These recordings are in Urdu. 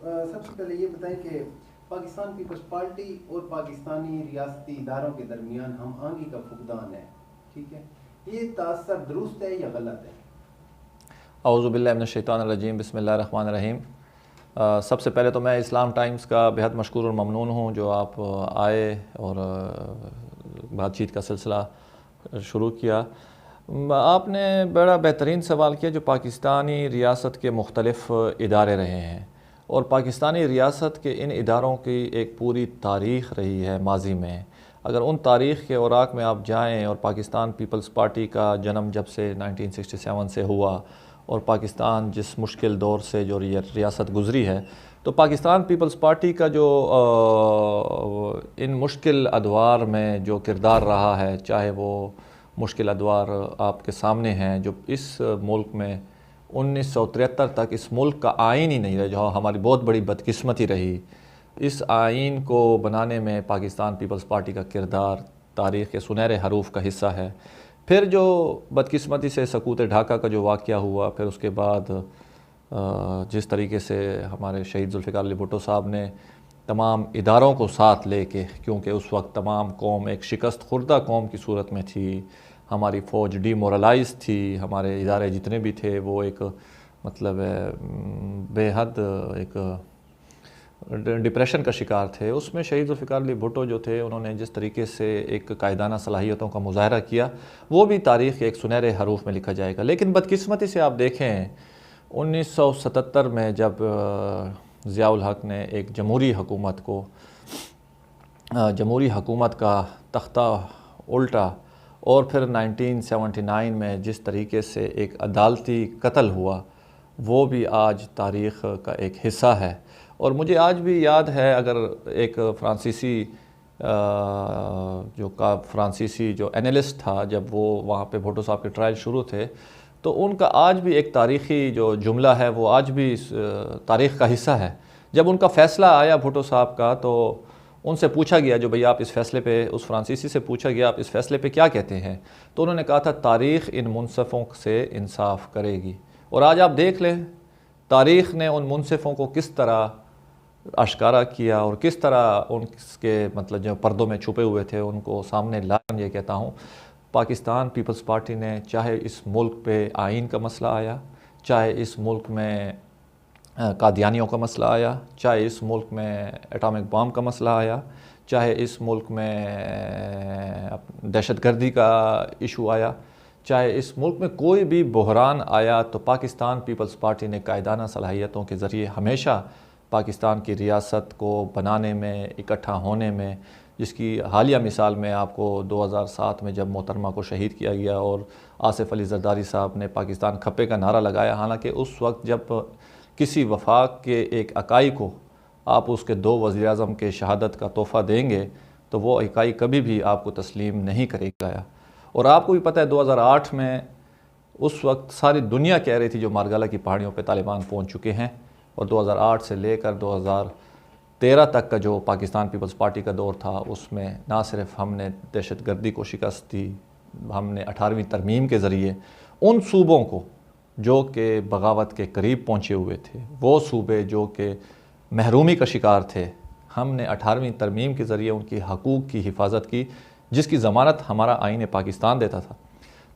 سب سے پہلے یہ بتائیں کہ پاکستان پیپلز پارٹی اور پاکستانی ریاستی اداروں کے درمیان ہم آہنگی کا فقدان ہے، ٹھیک ہے، یہ تاثر درست ہے یا غلط ہے؟ اعوذ باللہ من الشیطان الرجیم، بسم اللہ الرحمن الرحیم۔ سب سے پہلے تو میں اسلام ٹائمز کا بہت مشکور اور ممنون ہوں جو آپ آئے اور بات چیت کا سلسلہ شروع کیا۔ آپ نے بڑا بہترین سوال کیا جو پاکستانی ریاست کے مختلف ادارے رہے ہیں، اور پاکستانی ریاست کے ان اداروں کی ایک پوری تاریخ رہی ہے ماضی میں۔ اگر ان تاریخ کے اوراق میں آپ جائیں اور پاکستان پیپلز پارٹی کا جنم جب سے 1967 سے ہوا اور پاکستان جس مشکل دور سے جو ریاست گزری ہے، تو پاکستان پیپلز پارٹی کا جو ان مشکل ادوار میں جو کردار رہا ہے، چاہے وہ مشکل ادوار آپ کے سامنے ہیں جو اس ملک میں 1973 تک اس ملک کا آئین ہی نہیں رہا، جو ہماری بہت بڑی بدقسمتی رہی۔ اس آئین کو بنانے میں پاکستان پیپلز پارٹی کا کردار تاریخ کے سنہرے حروف کا حصہ ہے۔ پھر جو بدقسمتی سے سقوط ڈھاکہ کا جو واقعہ ہوا، پھر اس کے بعد جس طریقے سے ہمارے شہید ذوالفقار علی بھٹو صاحب نے تمام اداروں کو ساتھ لے کے، کیونکہ اس وقت تمام قوم ایک شکست خوردہ قوم کی صورت میں تھی، ہماری فوج ڈی مورلائز تھی، ہمارے ادارے جتنے بھی تھے وہ ایک مطلب بے حد ایک ڈپریشن کا شکار تھے۔ اس میں شہید ذوالفقار علی بھٹو جو تھے، انہوں نے جس طریقے سے ایک قائدانہ صلاحیتوں کا مظاہرہ کیا، وہ بھی تاریخ کے ایک سنہرے حروف میں لکھا جائے گا۔ لیکن بدقسمتی سے آپ دیکھیں 1977 میں جب ضیاء الحق نے ایک جمہوری حکومت کا تختہ الٹا، اور پھر 1979 میں جس طریقے سے ایک عدالتی قتل ہوا، وہ بھی آج تاریخ کا ایک حصہ ہے۔ اور مجھے آج بھی یاد ہے، اگر ایک فرانسیسی جو اینالسٹ تھا، جب وہ وہاں پہ بھٹو صاحب کے ٹرائل شروع تھے، تو ان کا آج بھی ایک تاریخی جو جملہ ہے وہ آج بھی تاریخ کا حصہ ہے۔ جب ان کا فیصلہ آیا بھٹو صاحب کا، تو ان سے پوچھا گیا جو بھئی آپ اس فیصلے پہ، اس فرانسیسی سے پوچھا گیا آپ اس فیصلے پہ کیا کہتے ہیں، تو انہوں نے کہا تھا تاریخ ان منصفوں سے انصاف کرے گی۔ اور آج آپ دیکھ لیں تاریخ نے ان منصفوں کو کس طرح اشکارا کیا، اور کس طرح ان کے مطلب جو پردوں میں چھپے ہوئے تھے ان کو سامنے لایا۔ یہ کہتا ہوں پاکستان پیپلز پارٹی نے، چاہے اس ملک پہ آئین کا مسئلہ آیا، چاہے اس ملک میں قادیانیوں کا مسئلہ آیا، چاہے اس ملک میں ایٹامک بام کا مسئلہ آیا، چاہے اس ملک میں دہشت گردی کا ایشو آیا، چاہے اس ملک میں کوئی بھی بحران آیا، تو پاکستان پیپلز پارٹی نے قائدانہ صلاحیتوں کے ذریعے ہمیشہ پاکستان کی ریاست کو بنانے میں، اکٹھا ہونے میں، جس کی حالیہ مثال میں آپ کو 2007 میں جب محترمہ کو شہید کیا گیا اور آصف علی زرداری صاحب نے پاکستان کھپے کا نعرہ لگایا، حالانکہ اس وقت جب کسی وفاق کے ایک اکائی کو آپ اس کے 2 وزیر اعظم کے شہادت کا تحفہ دیں گے تو وہ اکائی کبھی بھی آپ کو تسلیم نہیں کرے گا۔ اور آپ کو بھی پتہ ہے 2008 میں اس وقت ساری دنیا کہہ رہی تھی جو مارگالہ کی پہاڑیوں پہ طالبان پہنچ چکے ہیں، اور 2008 سے لے کر 2013 تک کا جو پاکستان پیپلز پارٹی کا دور تھا، اس میں نہ صرف ہم نے دہشت گردی کو شکست دی، ہم نے 18ویں ترمیم کے ذریعے ان صوبوں کو جو کہ بغاوت کے قریب پہنچے ہوئے تھے، وہ صوبے جو کہ محرومی کا شکار تھے، ہم نے 18ویں ترمیم کے ذریعے ان کی حقوق کی حفاظت کی، جس کی ضمانت ہمارا آئین پاکستان دیتا تھا۔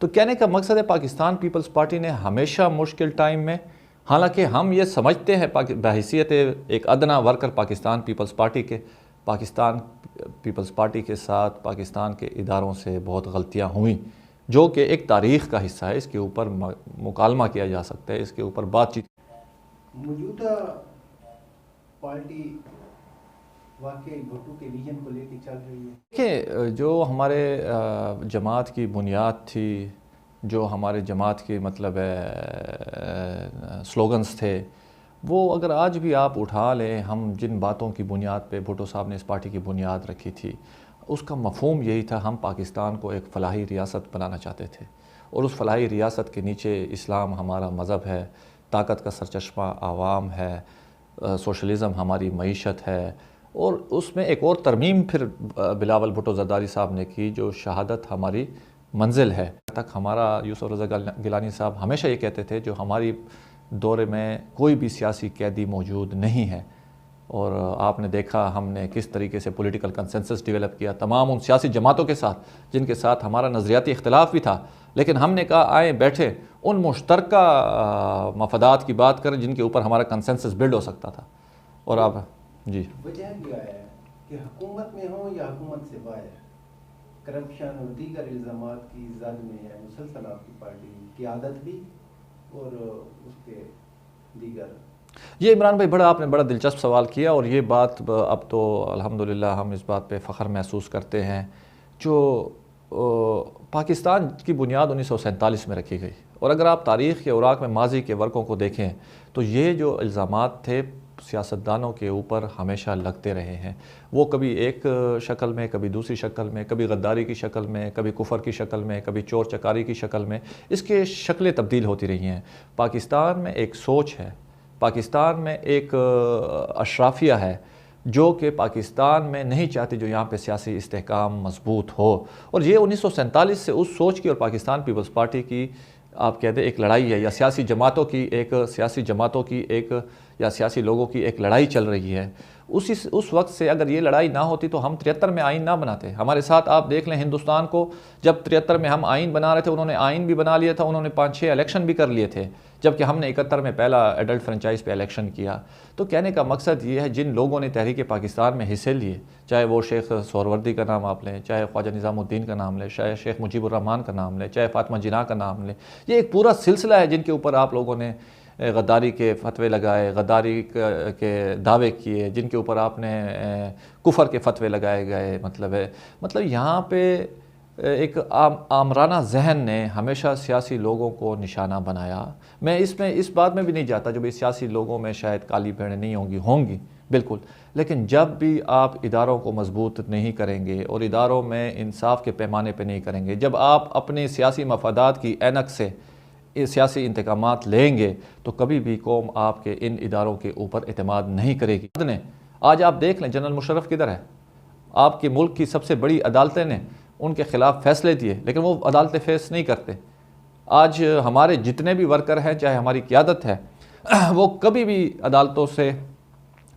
تو کہنے کا مقصد ہے پاکستان پیپلز پارٹی نے ہمیشہ مشکل ٹائم میں، حالانکہ ہم یہ سمجھتے ہیں بحیثیت ایک ادنا ورکر پاکستان پیپلز پارٹی کے، پاکستان پیپلز پارٹی کے ساتھ پاکستان کے اداروں سے بہت غلطیاں ہوئیں، جو کہ ایک تاریخ کا حصہ ہے، اس کے اوپر مکالمہ کیا جا سکتا ہے، اس کے اوپر بات چیت۔ موجودہ پارٹی واقعی بھٹو کے ویژن کو لے کے چل رہی ہے؟ دیکھیں، جو ہمارے جماعت کی بنیاد تھی، جو ہمارے جماعت کی مطلب سلوگنز تھے، وہ اگر آج بھی آپ اٹھا لیں، ہم جن باتوں کی بنیاد پہ بھٹو صاحب نے اس پارٹی کی بنیاد رکھی تھی، اس کا مفہوم یہی تھا، ہم پاکستان کو ایک فلاحی ریاست بنانا چاہتے تھے، اور اس فلاحی ریاست کے نیچے اسلام ہمارا مذہب ہے، طاقت کا سرچشمہ عوام ہے، سوشلزم ہماری معیشت ہے، اور اس میں ایک اور ترمیم پھر بلاول بھٹو زرداری صاحب نے کی، جو شہادت ہماری منزل ہے۔ تک ہمارا یوسف رضا گیلانی صاحب ہمیشہ یہ کہتے تھے جو ہماری دور میں کوئی بھی سیاسی قیدی موجود نہیں ہے، اور آپ نے دیکھا ہم نے کس طریقے سے پولیٹیکل کنسنسس ڈیولپ کیا تمام ان سیاسی جماعتوں کے ساتھ جن کے ساتھ ہمارا نظریاتی اختلاف بھی تھا، لیکن ہم نے کہا آئیں بیٹھے ان مشترکہ مفادات کی بات کریں جن کے اوپر ہمارا کنسنسس بلڈ ہو سکتا تھا۔ اور آپ جی وجہ کیا ہے کہ حکومت میں ہوں یا حکومت سے باہر کرپشن اور دیگر الزامات کی زد میں ہے مسلسل آپ کی پارٹی کی عادت بھی اور اس کے دیگر؟ یہ عمران بھائی آپ نے بڑا دلچسپ سوال کیا، اور یہ بات اب تو الحمدللہ ہم اس بات پہ فخر محسوس کرتے ہیں جو پاکستان کی بنیاد 1947 میں رکھی گئی، اور اگر آپ تاریخ کے اوراق میں ماضی کے ورقوں کو دیکھیں تو یہ جو الزامات تھے سیاستدانوں کے اوپر ہمیشہ لگتے رہے ہیں، وہ کبھی ایک شکل میں، کبھی دوسری شکل میں، کبھی غداری کی شکل میں، کبھی کفر کی شکل میں، کبھی چور چکاری کی شکل میں، اس کے شکلیں تبدیل ہوتی رہی ہیں۔ پاکستان میں ایک سوچ ہے، پاکستان میں ایک اشرافیہ ہے جو کہ پاکستان میں نہیں چاہتی جو یہاں پہ سیاسی استحکام مضبوط ہو، اور یہ 1947 سے اس سوچ کی اور پاکستان پیپلز پارٹی کی آپ کہہ دیں ایک لڑائی ہے، یا سیاسی جماعتوں کی ایک یا سیاسی لوگوں کی ایک لڑائی چل رہی ہے۔ اس وقت سے اگر یہ لڑائی نہ ہوتی تو ہم 73 میں آئین نہ بناتے۔ ہمارے ساتھ آپ دیکھ لیں ہندوستان کو، جب 73 میں ہم آئین بنا رہے تھے انہوں نے آئین بھی بنا لیا تھا، انہوں نے 5-6 الیکشن بھی کر لیے تھے، جبکہ ہم نے 71 میں پہلا ایڈلٹ فرنچائز پہ الیکشن کیا۔ تو کہنے کا مقصد یہ ہے جن لوگوں نے تحریک پاکستان میں حصے لیے، چاہے وہ شیخ سہروردی کا نام آپ لیں، چاہے خواجہ نظام الدین کا نام لیں، چاہے شیخ مجیب الرحمن کا نام لیں، چاہے فاطمہ جناح کا نام لیں، یہ ایک پورا سلسلہ ہے جن کے اوپر آپ لوگوں نے غداری کے فتوے لگائے، غداری کے دعوے کیے، جن کے اوپر آپ نے کفر کے فتوے لگائے گئے۔ مطلب یہاں پہ ایک آمرانہ ذہن نے ہمیشہ سیاسی لوگوں کو نشانہ بنایا۔ میں اس بات میں بھی نہیں جاتا جو بھی سیاسی لوگوں میں شاید کالی بھیڑیں نہیں ہوں گی بالکل، لیکن جب بھی آپ اداروں کو مضبوط نہیں کریں گے اور اداروں میں انصاف کے پیمانے پہ نہیں کریں گے، جب آپ اپنے سیاسی مفادات کی اینک سے سیاسی انتقامات لیں گے تو کبھی بھی قوم آپ کے ان اداروں کے اوپر اعتماد نہیں کرے گی۔ آج آپ دیکھ لیں جنرل مشرف کدھر ہے؟ آپ کے ملک کی سب سے بڑی عدالتیں نے ان کے خلاف فیصلے دیے، لیکن وہ عدالتیں فیس نہیں کرتے۔ آج ہمارے جتنے بھی ورکر ہیں، چاہے ہماری قیادت ہے، وہ کبھی بھی عدالتوں سے،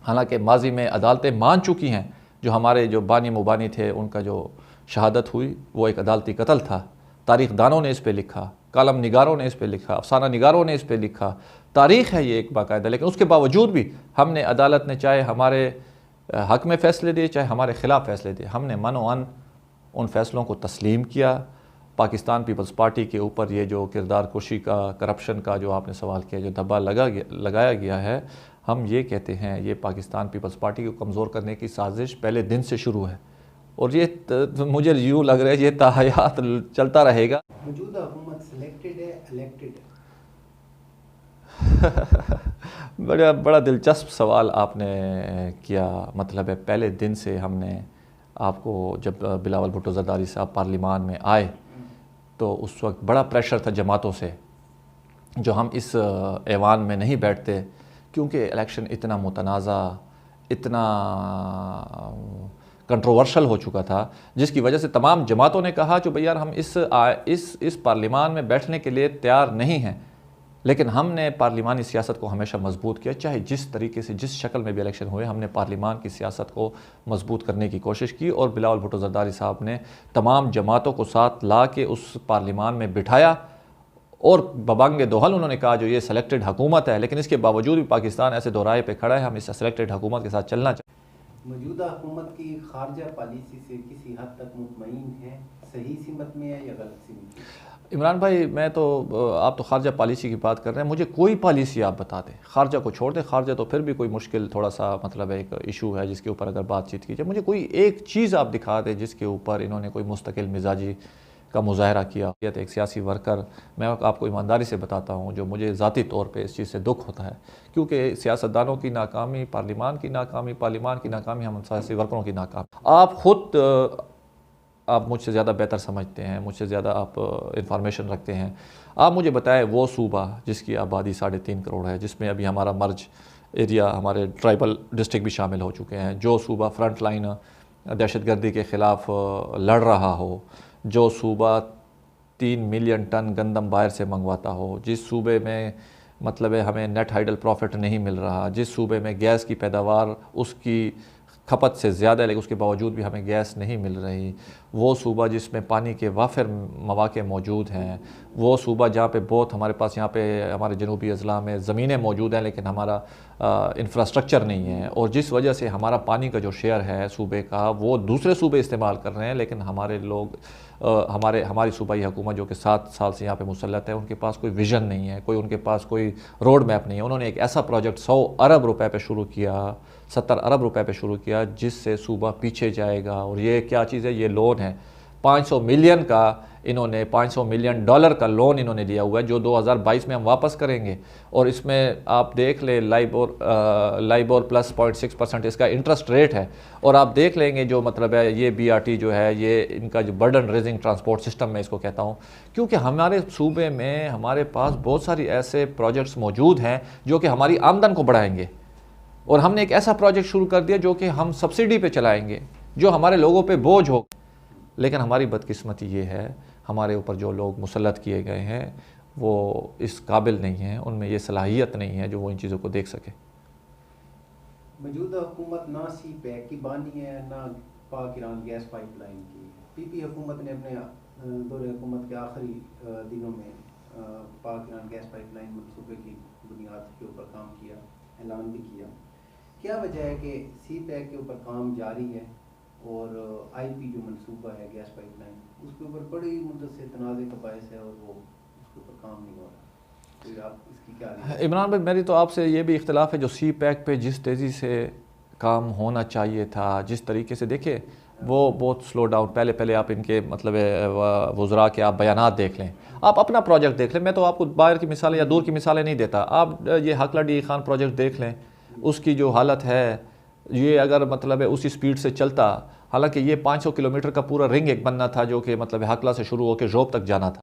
حالانکہ ماضی میں عدالتیں مان چکی ہیں، جو ہمارے جو بانی مبانی تھے ان کا جو شہادت ہوئی وہ ایک عدالتی قتل تھا۔ تاریخ دانوں نے اس پہ لکھا، کالم نگاروں نے اس پہ لکھا، افسانہ نگاروں نے اس پہ لکھا، تاریخ ہے یہ ایک باقاعدہ، لیکن اس کے باوجود بھی ہم نے عدالت نے چاہے ہمارے حق میں فیصلے دیے چاہے ہمارے خلاف فیصلے دیے، ہم نے من و ان ان فیصلوں کو تسلیم کیا۔ پاکستان پیپلز پارٹی کے اوپر یہ جو کردار کشی کا، کرپشن کا جو آپ نے سوال کیا، جو دھبا لگایا گیا ہے، ہم یہ کہتے ہیں یہ پاکستان پیپلز پارٹی کو کمزور کرنے کی سازش پہلے دن سے شروع ہے، اور یہ مجھے یوں لگ رہا ہے یہ تا حیات چلتا رہے گا۔ موجودہ حکومت سلیکٹڈ ہے الیکٹڈ ہے؟ بڑا دلچسپ سوال آپ نے کیا۔ مطلب ہے پہلے دن سے ہم نے آپ کو، جب بلاول بھٹو زرداری صاحب پارلیمان میں آئے تو اس وقت بڑا پریشر تھا جماعتوں سے جو ہم اس ایوان میں نہیں بیٹھتے، کیونکہ الیکشن اتنا متنازع، اتنا کنٹروورشل ہو چکا تھا، جس کی وجہ سے تمام جماعتوں نے کہا کہ بھئی یار ہم اس پارلیمان میں بیٹھنے کے لیے تیار نہیں ہیں، لیکن ہم نے پارلیمانی سیاست کو ہمیشہ مضبوط کیا، چاہے جس طریقے سے جس شکل میں بھی الیکشن ہوئے، ہم نے پارلیمان کی سیاست کو مضبوط کرنے کی کوشش کی، اور بلاول بھٹو زرداری صاحب نے تمام جماعتوں کو ساتھ لا کے اس پارلیمان میں بٹھایا، اور ببانگ دوحل انہوں نے کہا جو یہ سلیکٹڈ حکومت ہے، لیکن اس کے باوجود بھی پاکستان ایسے دورائے پہ کھڑا ہے، ہم اس سلیکٹڈ حکومت کے ساتھ چلنا چاہتے ہیں۔ موجودہ حکومت کی خارجہ پالیسی سے کسی حد تک مطمئن ہے؟ صحیح سمت میں ہے یا غلط سمت میں؟ عمران بھائی آپ تو خارجہ پالیسی کی بات کر رہے ہیں، مجھے کوئی پالیسی آپ بتا دیں، خارجہ کو چھوڑ دیں، خارجہ تو پھر بھی کوئی مشکل تھوڑا سا مطلب ایک ایشو ہے جس کے اوپر اگر بات چیت کی جائے، مجھے کوئی ایک چیز آپ دکھا دیں جس کے اوپر انہوں نے کوئی مستقل مزاجی کا مظاہرہ کیا۔ ایک سیاسی ورکر، میں آپ کو ایمانداری سے بتاتا ہوں، جو مجھے ذاتی طور پہ اس چیز سے دکھ ہوتا ہے، کیونکہ سیاستدانوں کی ناکامی، پارلیمان کی ناکامی ہم سیاسی ورکروں کی ناکامی، آپ مجھ سے زیادہ بہتر سمجھتے ہیں، مجھ سے زیادہ آپ انفارمیشن رکھتے ہیں، آپ مجھے بتائیں وہ صوبہ جس کی آبادی 3.5 کروڑ ہے، جس میں ابھی ہمارا مرج ایریا، ہمارے ٹرائبل ڈسٹرکٹ بھی شامل ہو چکے ہیں، جو صوبہ فرنٹ لائن دہشت گردی کے خلاف لڑ رہا ہو، جو صوبہ 3 ملین ٹن گندم باہر سے منگواتا ہو، جس صوبے میں مطلب ہے ہمیں نیٹ ہائیڈل پروفٹ نہیں مل رہا، جس صوبے میں گیس کی پیداوار اس کی کھپت سے زیادہ ہے لیکن اس کے باوجود بھی ہمیں گیس نہیں مل رہی، وہ صوبہ جس میں پانی کے وافر مواقع موجود ہیں، وہ صوبہ جہاں پہ بہت ہمارے پاس یہاں پہ ہمارے جنوبی اضلاع میں زمینیں موجود ہیں لیکن ہمارا انفراسٹرکچر نہیں ہے، اور جس وجہ سے ہمارا پانی کا جو شیئر ہے صوبے کا وہ دوسرے صوبے استعمال کر رہے ہیں، لیکن ہمارے لوگ ہماری صوبائی حکومت جو کہ 7 سال سے یہاں پہ مسلط ہے، ان کے پاس کوئی ویژن نہیں ہے، ان کے پاس کوئی روڈ میپ نہیں ہے۔ انہوں نے ایک ایسا پروجیکٹ 100 ارب روپے پہ شروع کیا، 70 ارب روپے پہ شروع کیا، جس سے صوبہ پیچھے جائے گا۔ اور یہ کیا چیز ہے؟ یہ لون ہے 500 ملین کا، انہوں نے $500 ملین کا لون انہوں نے لیا ہوا ہے جو 2022 میں ہم واپس کریں گے، اور اس میں آپ دیکھ لیں لائبور پلس 0.6% اس کا انٹرسٹ ریٹ ہے، اور آپ دیکھ لیں گے جو مطلب ہے یہ BRT جو ہے یہ ان کا جو برڈن ریزنگ ٹرانسپورٹ سسٹم میں اس کو کہتا ہوں، کیونکہ ہمارے صوبے میں ہمارے پاس بہت ساری ایسے پروجیکٹس موجود ہیں جو کہ ہماری آمدن کو بڑھائیں گے، اور ہم نے ایک ایسا پروجیکٹ شروع کر دیا جو کہ ہم سبسڈی پہ چلائیں گے جو ہمارے لوگوں پہ بوجھ ہو، لیکن ہماری بدقسمتی یہ ہے ہمارے اوپر جو لوگ مسلط کیے گئے ہیں وہ اس قابل نہیں ہیں، ان میں یہ صلاحیت نہیں ہے جو وہ ان چیزوں کو دیکھ سکے۔ موجودہ حکومت نہ سی پیک کی بانی ہے نہ پاک ایران گیس پائپ لائن کی۔ پی حکومت نے اپنے دور حکومت کے آخری دنوں میں پاک ایران گیس پائپ لائن منصوبے کی بنیاد کے اوپر کام کیا، اعلان بھی کیا۔ کیا وجہ ہے کہ سی پیک کے اوپر کام جاری ہے اور IP جو منصوبہ ہے گیس پائپ لائن اس کے اوپر بڑی مدت سے تنازع کا باعث ہے اور وہ اس کے اوپر کام نہیں ہو رہا؟ آپ اس کی کیا رائے؟ عمران بھائی، میری تو آپ سے یہ بھی اختلاف ہے، جو سی پیک پہ جس تیزی سے کام ہونا چاہیے تھا، جس طریقے سے دیکھیں وہ بہت سلو ڈاؤن، پہلے آپ ان کے مطلب وزراء کے آپ بیانات دیکھ لیں، آپ اپنا پروجیکٹ دیکھ لیں، میں تو آپ کو باہر کی مثالیں یا دور کی مثالیں نہیں دیتا، آپ یہ حقلہ ڈی خان پروجیکٹ دیکھ لیں، اس کی جو حالت ہے، یہ اگر مطلب اسی سپیڈ سے چلتا، حالانکہ یہ 500 کلومیٹر کا پورا رنگ ایک بننا تھا جو کہ مطلب حقلہ سے شروع ہو کے ژوب تک جانا تھا،